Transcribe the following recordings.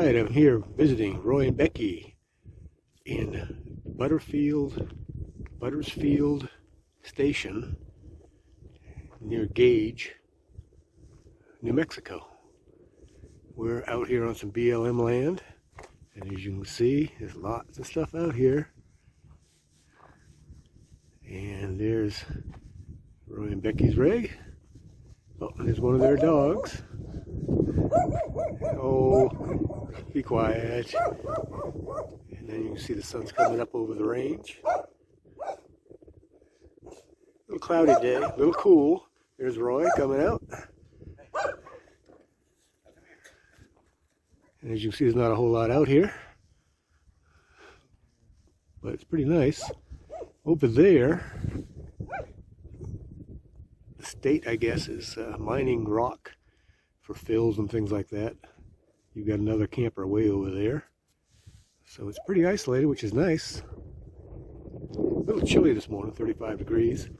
Alright, I'm here visiting Roy and Becky in Buttersfield Station near Gage, New Mexico. We're out here on some BLM land, and as you can see, there's lots of stuff out here. And there's Roy and Becky's rig. Oh, and there's one of their dogs. Oh, be quiet. And then you can see the sun's coming up over the range. A little cloudy day, a little cool. There's Roy coming out. And as you can see, there's not a whole lot out here, but it's pretty nice. Over there, the state, I guess, is mining rock for fills and things like that. You've got another camper way over there. So it's pretty isolated, which is nice. A little chilly this morning, 35 degrees.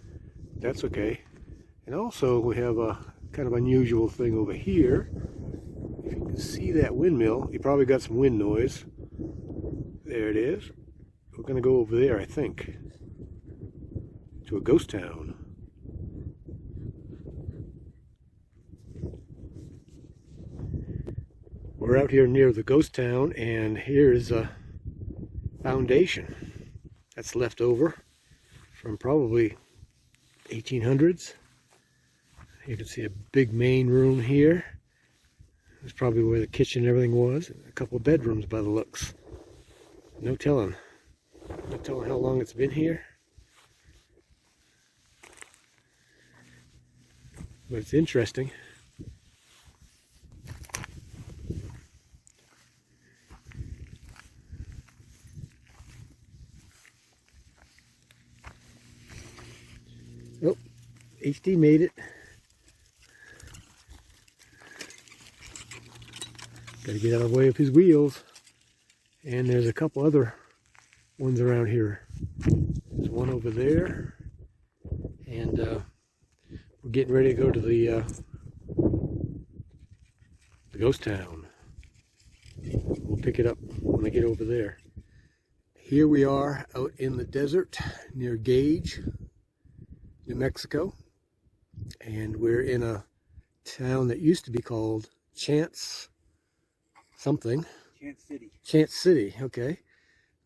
That's okay. And also we have a kind of unusual thing over here. If you can see that windmill, you probably got some wind noise. There it is. We're going to go over there, I think, to a ghost town. We're out here near the ghost town, and here's a foundation that's left over from probably 1800s. You can see a big main room here. It's probably where the kitchen and everything was. A couple of bedrooms by the looks. No telling. No telling how long it's been here. But it's interesting. Oh, HD made it. Gotta get out of the way of his wheels. And there's a couple other ones around here. There's one over there. And we're getting ready to go to the ghost town. We'll pick it up when I get over there. Here we are out in the desert near Gage, New Mexico, and we're in a town that used to be called Chance City, okay.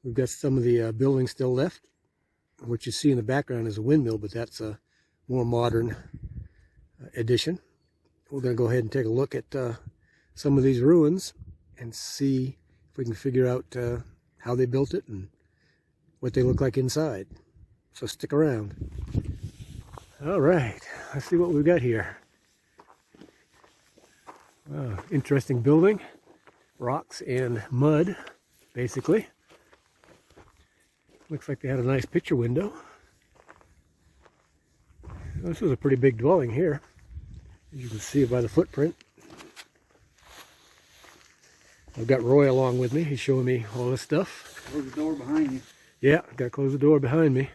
We've got some of the buildings still left. What you see in the background is a windmill, but that's a more modern addition. We're going to go ahead and take a look at some of these ruins and see if we can figure out how they built it and what they look like inside. So stick around. All right, let's see what we've got here. Interesting building. Rocks and mud, basically. Looks like they had a nice picture window. This is a pretty big dwelling here, as you can see by the footprint. I've got Roy along with me. He's showing me all this stuff. Close the door behind you. Yeah, got to close the door behind me.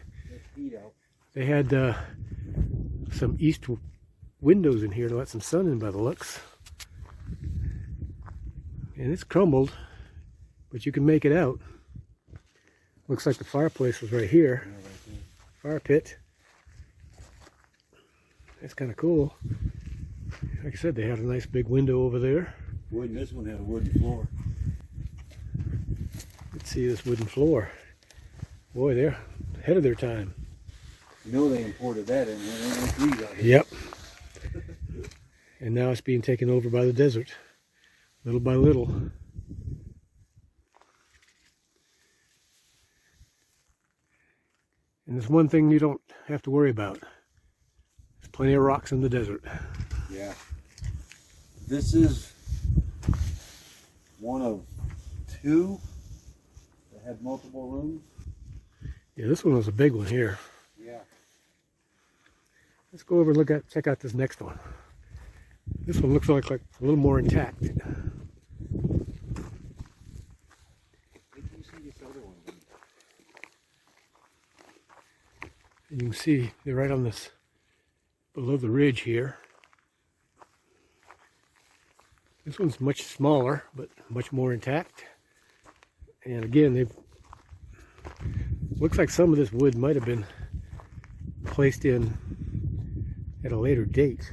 They had some east windows in here to let some sun in by the looks. And it's crumbled, but you can make it out. Looks like the fireplace was right here. Fire pit. That's kind of cool. Like I said, they had a nice big window over there. This one had a wooden floor. Let's see this wooden floor. Boy, they're ahead of their time. You know they imported that in there. Yep. And now it's being taken over by the desert. Little by little. And there's one thing you don't have to worry about. There's plenty of rocks in the desert. Yeah. This is one of two that had multiple rooms. Yeah, this one was a big one here. Yeah. Let's go over and check out this next one. This one looks like a little more intact. And you can see they're right on this, below the ridge here. This one's much smaller, but much more intact. And again, they've looks like some of this wood might have been placed in at a later date.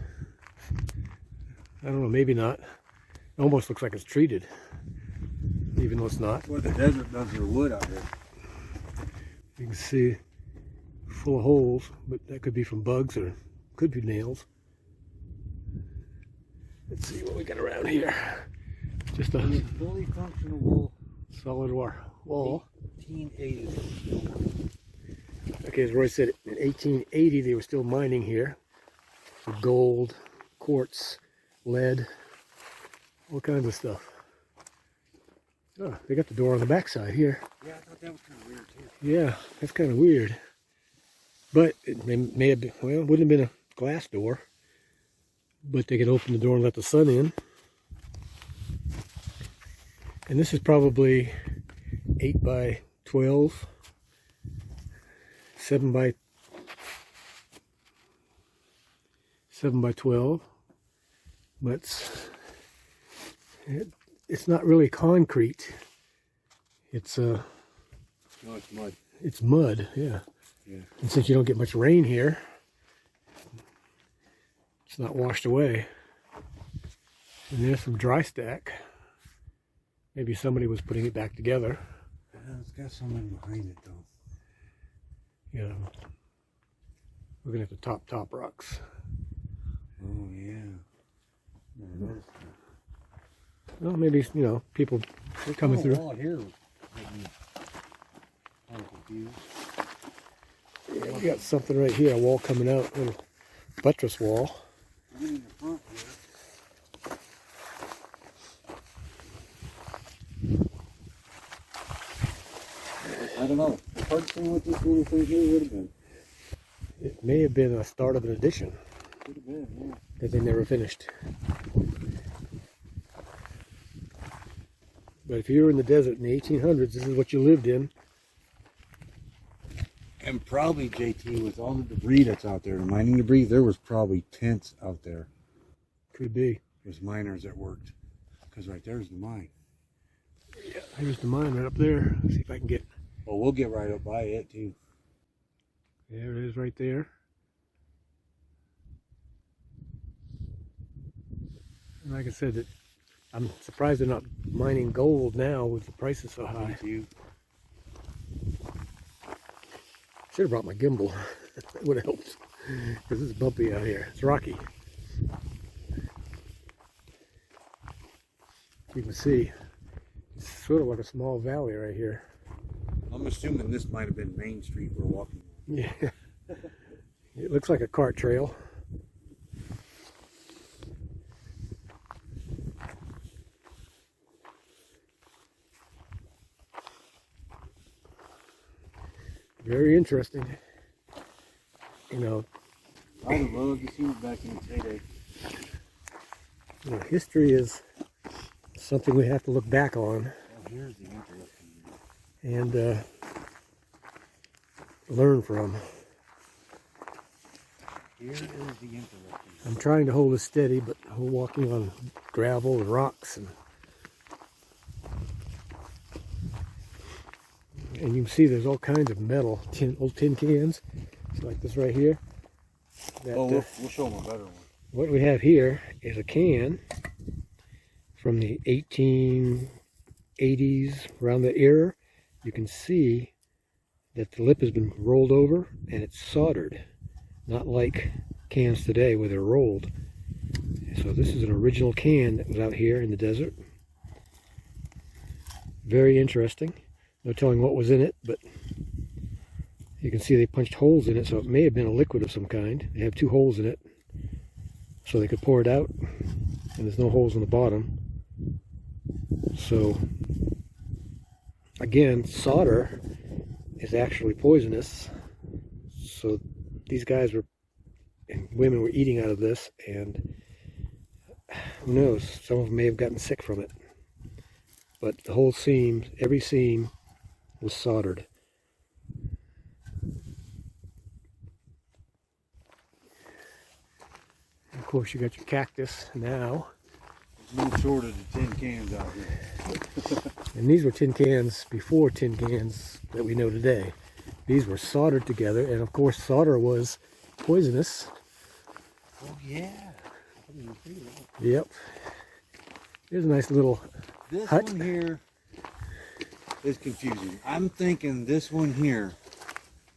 I don't know, maybe not. It almost looks like it's treated, even though it's not. Well, the desert does their wood out here. You can see full of holes, but that could be from bugs or could be nails. Let's see what we got around here. Just a fully functional solid wall. 1880. Okay, as Roy said, in 1880 they were still mining here for gold, quartz, lead, all kinds of stuff. Oh, they got the door on the backside here. Yeah, I thought that was kind of weird too. Yeah, that's kind of weird. But it may have been, well, it wouldn't have been a glass door. But they could open the door and let the sun in. And this is probably 8 by 12, 7 by 12. But it's not really concrete. It's no, it's mud. It's mud, yeah. Yeah. And since you don't get much rain here, it's not washed away. And there's some dry stack. Maybe somebody was putting it back together. It's got something behind it though. Yeah. We're gonna have to top rocks. Oh yeah. Never noticed that. Well, maybe, you know, people coming through. Wall here. I'm confused. Yeah, we got something right here, a wall coming out, a little buttress wall. In the front here. I don't know. The hard thing with this little thing here would have been. It may have been a start of an addition Could have been, yeah. that they never finished. But if you were in the desert in the 1800s, this is what you lived in. And probably, JT, with all the debris that's out there, the mining debris, there was probably tents out there. Could be. There's miners that worked. Because right there's the mine. Yeah, here's the mine right up there. Let's see if I can get. Well, we'll get right up by it, too. There it is right there. And like I said, that I'm surprised they're not mining gold now with the prices so high. You. Should have brought my gimbal. That would have helped. Because it's bumpy out here. It's rocky. You can see it's sort of like a small valley right here. I'm assuming this might have been Main Street we're walking on. Yeah. It looks like a cart trail. Very interesting. You know, I would love to see it back in its heyday. you know, history is something we have to look back on Oh, here's the interesting and learn from. Here is the interesting I'm trying to hold it steady, but we're walking on gravel and rocks, and you can see there's all kinds of metal, old tin cans, so like this right here. That, Oh, we'll show them a better one. what we have here is a can from the 1880s, around that era. You can see that the lip has been rolled over and it's soldered, not like cans today where they're rolled. So this is an original can that was out here in the desert. Very interesting. No telling what was in it, but you can see they punched holes in it, so it may have been a liquid of some kind. They have 2 holes in it, so they could pour it out, and there's no holes in the bottom. So, again, solder is actually poisonous. So these guys were, and women were eating out of this, and who knows, some of them may have gotten sick from it. But the whole seam, every seam was soldered. And of course, you got your cactus now. no shortage of tin cans out here. And these were tin cans before tin cans that we know today. These were soldered together, and of course solder was poisonous. Oh yeah. I didn't see that. Yep. Here's a nice little This hut. one here is confusing. I'm thinking this one here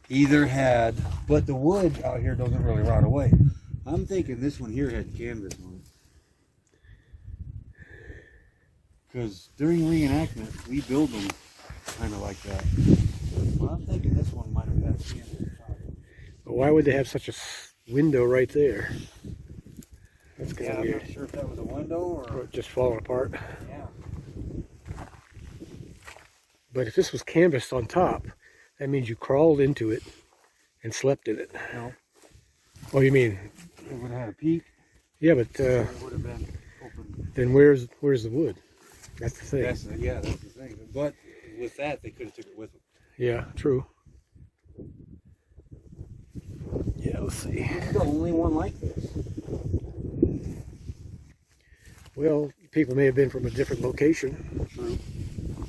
either had, but the wood out here doesn't really rot away. I'm thinking this one here had canvas on it. Because during reenactment, we build them kind of like that. But I'm thinking this one might have had canvas. But why would they have such a window right there? That's kind Yeah, of I'm weird. not sure if that was a window Or or... it just falling apart. Yeah. But if this was canvas on top, that means you crawled into it and slept in it. No. Oh, you mean? It would have had a peak. Yeah, but It would have been open. then where's the wood? That's the thing. That's the thing. But with that, they could have took it with them. Yeah, true. Yeah, let's see. This is the only one like this. Well, people may have been from a different location. True.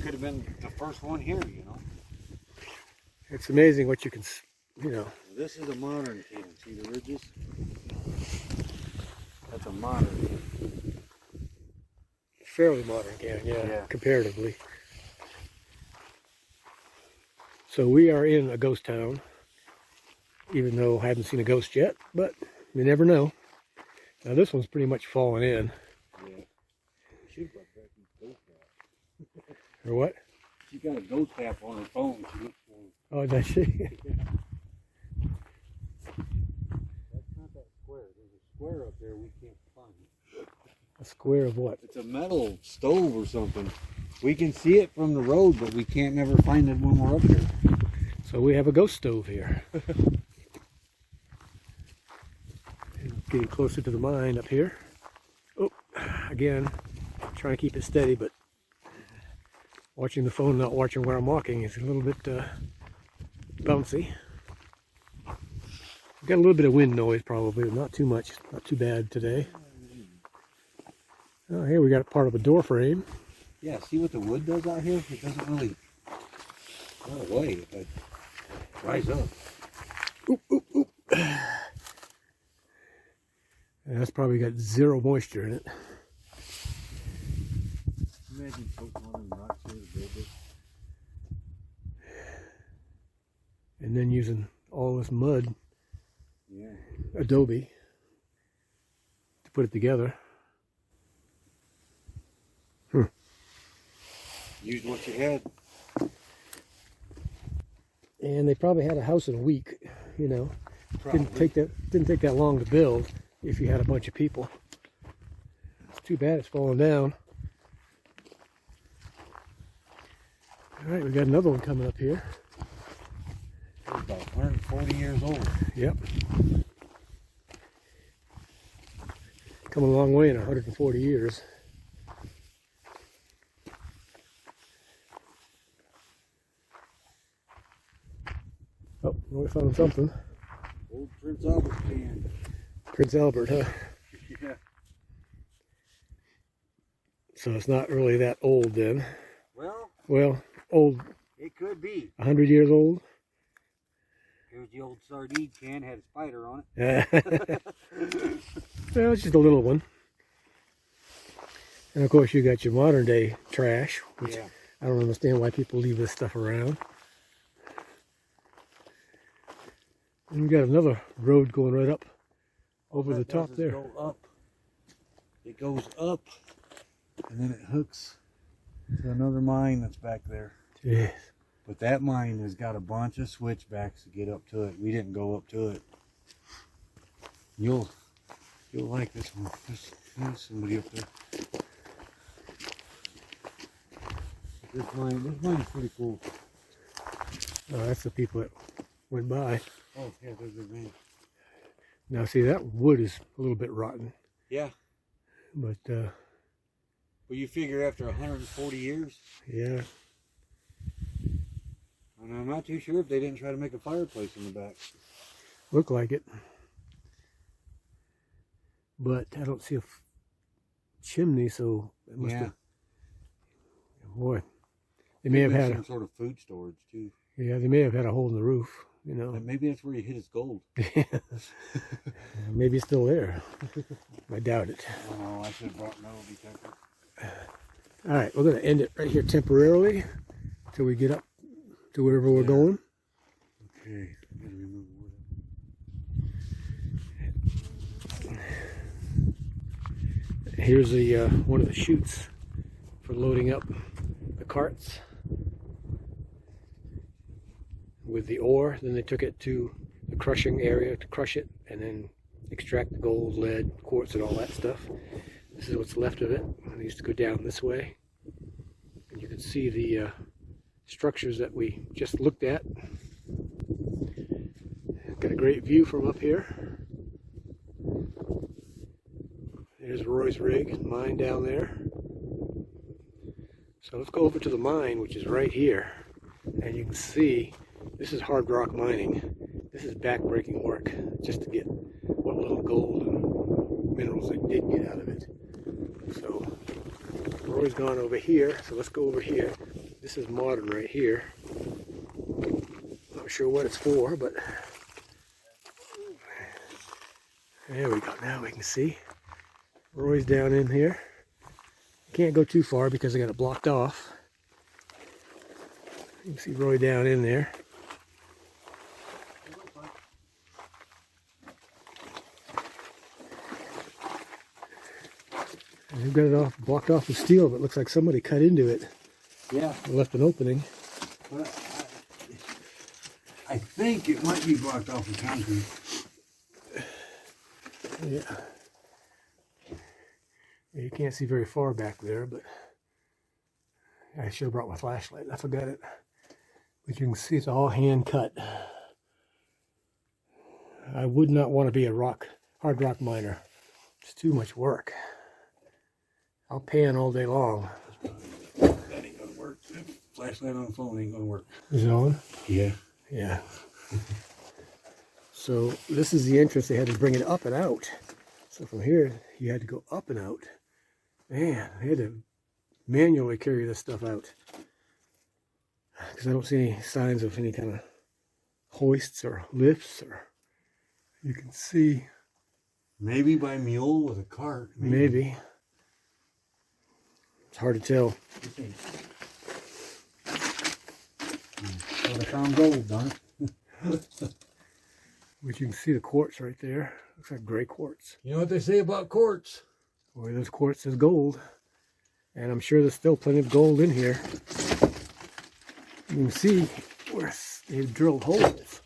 Could have been the first one here, you know. It's amazing what you can, you know. This is a modern can. See the ridges? That's a modern. Fairly modern can, yeah, comparatively. So we are in a ghost town, even though I haven't seen a ghost yet, but you never know. Now this one's pretty much fallen in. Yeah. She got back in ghost app. Or what? She got a ghost app on her phone. She looked for it. Oh, does she? That's not that square. There's a square up there we can't find. A square of what? It's a metal stove or something. We can see it from the road, but we can't never find it when we're up here. So we have a ghost stove here. Getting closer to the mine up here. Oh, again, trying to keep it steady, but watching the phone, not watching where I'm walking, is a little bit bouncy. Got a little bit of wind noise probably, but not too much, not too bad today. Oh, here we got a part of a door frame. Yeah, see what the wood does out here? It doesn't really run away. It dries up. Oop, oop, oop. And that's probably got zero moisture in it. Imagine poking one of them rocks here to build it. And then using all this mud, Yeah. adobe, to put it together. Used what you had. And they probably had a house in a week, you know. Probably. Didn't take that long to build if you had a bunch of people. It's too bad it's falling down. All right, we got another one coming up here. It's about 140 years old. Yep. Come a long way in 140 years. Oh, we found something. Old Prince Albert can. Prince Albert, huh? Yeah. So it's not really that old then. Well, Old, it could be. 100 years old. Here's the old sardine can, had a spider on it. Well, it's just a little one. And of course you got your modern day trash, which Yeah. I don't understand why people leave this stuff around. And we got another road going right up over the top there. Go up. It goes up, and then it hooks to another mine that's back there. Jeez. But that mine has got a bunch of switchbacks to get up to it. We didn't go up to it. You'll like this one. There's somebody up there. This mine is pretty cool. Oh, that's the people that went by. Oh yeah, there's a van. Now see, that wood is a little bit rotten, Yeah. but Well, you figure after 140 years, yeah. and I'm not too sure if they didn't try to make a fireplace in the back. Look like it. But I don't see a chimney, so it must Yeah. have. Boy, they may have Maybe had. some sort of food storage too. Yeah, they may have had a hole in the roof. You know. And maybe that's where he hid his gold. Maybe it's still there. I doubt it. Oh, I should have brought metal detector. All right, we're going to end it right here temporarily until we get up to wherever we're going. Okay. Gotta remove wood. Here's the one of the chutes for loading up the carts with the ore. Then they took it to the crushing area to crush it and then extract the gold, lead, quartz, and all that stuff. This is what's left of it. It used to go down this way. And you can see the structures that we just looked at. Got a great view from up here. There's Roy's rig, mine down there. So let's go over to the mine, which is right here. And you can see this is hard rock mining. This is back-breaking work just to get what little gold and minerals they did get out of it. So Roy's gone over here, so let's go over here. This is modern right here. Not sure what it's for, but there we go. Now we can see. Roy's down in here. Can't go too far because I got it blocked off. You can see Roy down in there. And they've got it off, blocked off with steel, but it looks like somebody cut into it. Yeah. Left an opening. But I think it might be blocked off with concrete. Yeah. You can't see very far back there, but I should have brought my flashlight. I forgot it. But you can see it's all hand cut. I would not want to be a hard rock miner. It's too much work. I'll pan all day long. That ain't gonna work. Flashlight on the phone ain't gonna work. Is it on? Yeah. Yeah. So this is the entrance. They had to bring it up and out. So from here, you had to go up and out. Man, they had to manually carry this stuff out. Because I don't see any signs of any kind of hoists or lifts. Or you can see. Maybe by mule with a cart. Maybe. It's hard to tell. But I found gold, darn it. But you can see the quartz right there. Looks like gray quartz. You know what they say about quartz? Boy, this quartz is gold. And I'm sure there's still plenty of gold in here. You can see where they've drilled holes.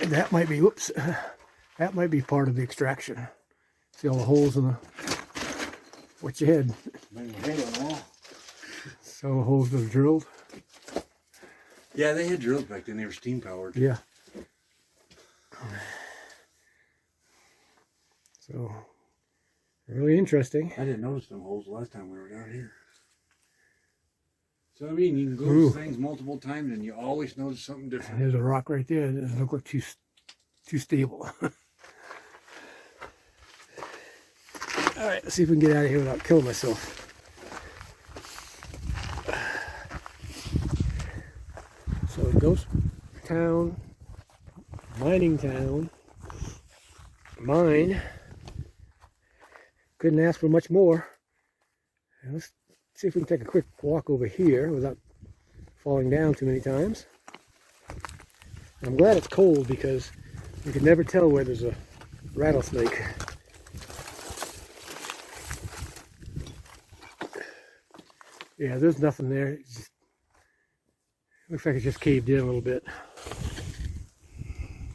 And that might be, whoops, that might be part of the extraction. See all the holes in the, what you had. Bang my head on the wall. So the holes that are drilled. Yeah, they had drills back then. They were steam powered. Yeah. So, really interesting. I didn't notice them holes the last time we were down here. So I mean, you can go Ooh. to things multiple times and you always notice something different. There's a rock right there. It doesn't look like too stable. All right, let's see if we can get out of here without killing myself. So ghost town, mining town, mine. Couldn't ask for much more. And let's see if we can take a quick walk over here without falling down too many times. I'm glad it's cold because you can never tell where there's a rattlesnake. Yeah, there's nothing there. It just looks like it just caved in a little bit.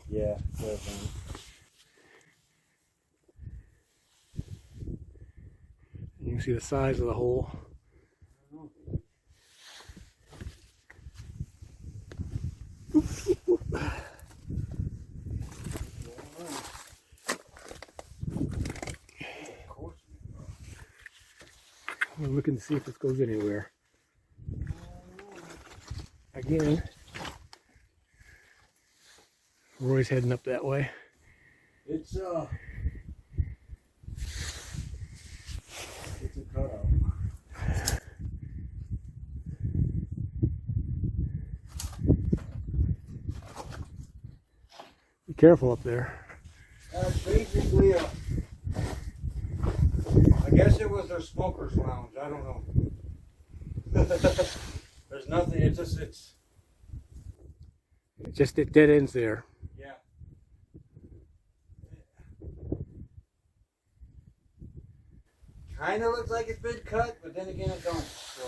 Yeah, definitely. You can see the size of the hole. We're looking to see if this goes anywhere. Again, Roy's heading up that way. It's It's a cutout. Be careful up there. Basically, I guess it was their smoker's lounge. I don't know. There's nothing. It's Just it dead ends there. yeah. Kind of looks like it's been cut, but then again, it don't. So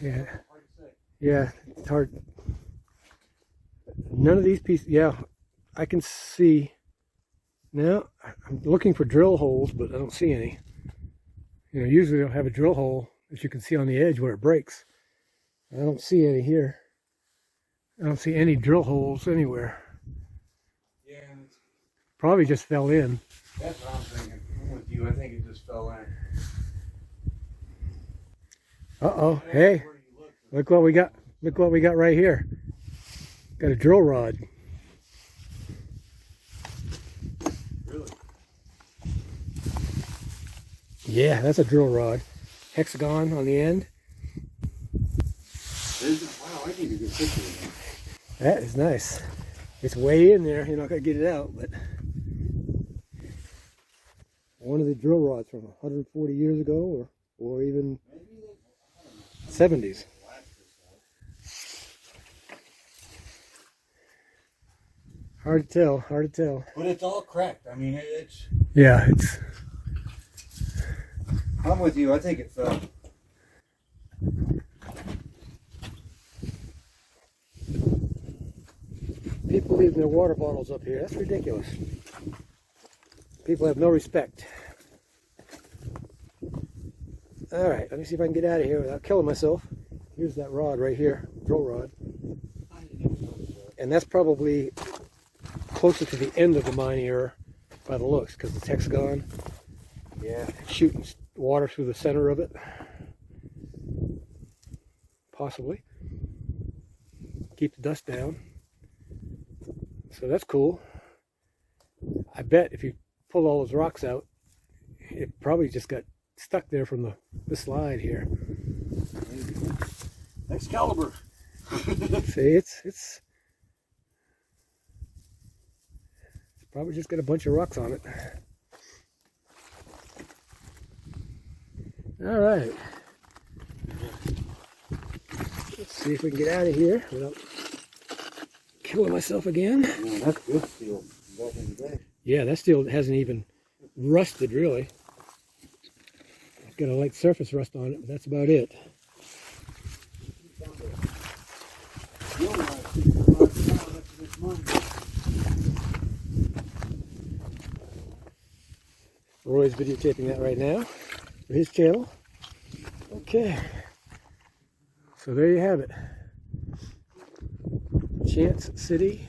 Yeah. hard to say. Yeah, it's hard. None of these pieces, yeah, I can see. Now, I'm looking for drill holes, but I don't see any. You know, usually they'll have a drill hole, as you can see on the edge where it breaks. I don't see any here. I don't see any drill holes anywhere. Yeah, and it's, Probably just fell in. that's what I'm thinking. I'm with you. I think it just fell in. Uh-oh, hey, Where you look, look what we got. Look what we got right here. Got a drill rod. really? Yeah, that's a drill rod. Hexagon on the end. Wow, I need a good picture of that. That is nice. It's way in there. You're not going to get it out, but one of the drill rods from 140 years ago or even 70s. Hard to tell, hard to tell. But it's all cracked. I mean, it's. Yeah, it's. I'm with you. I think it fell. People leaving their water bottles up here. That's ridiculous. People have no respect. All right, let me see if I can get out of here without killing myself. Here's that rod right here, drill rod. And that's probably closer to the end of the mine here by the looks, because it's hexagon. Yeah, shooting water through the center of it. Possibly. Keep the dust down. So that's cool. I bet if you pull all those rocks out, it probably just got stuck there from the slide here. Excalibur. See, it's probably just got a bunch of rocks on it. All right. Let's see if we can get out of here without killing myself again. Man, that's good steel. Back in the day. Yeah, that steel hasn't even rusted really. It's got a light surface rust on it, but that's about it. Roy's videotaping that right now for his channel. Okay. So there you have it. Chance City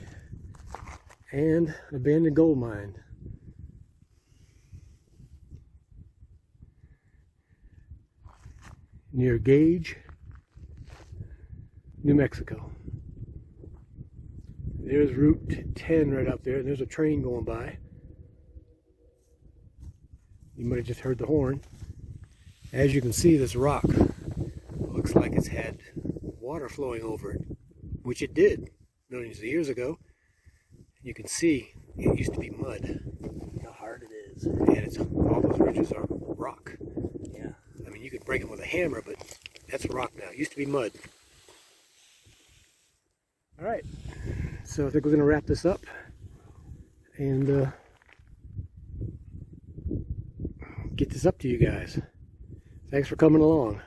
and an abandoned gold mine. Near Gage, New Mexico. There's Route 10 right up there, and there's a train going by. You might have just heard the horn. As you can see, this rock looks like it's had water flowing over it, which it did millions of years ago. You can see it used to be mud. How hard it is. And it's all those ridges are rock. Yeah. I mean, you could break them with a hammer, but that's rock now. It used to be mud. All right. So I think we're going to wrap this up and get this up to you guys. Thanks for coming along.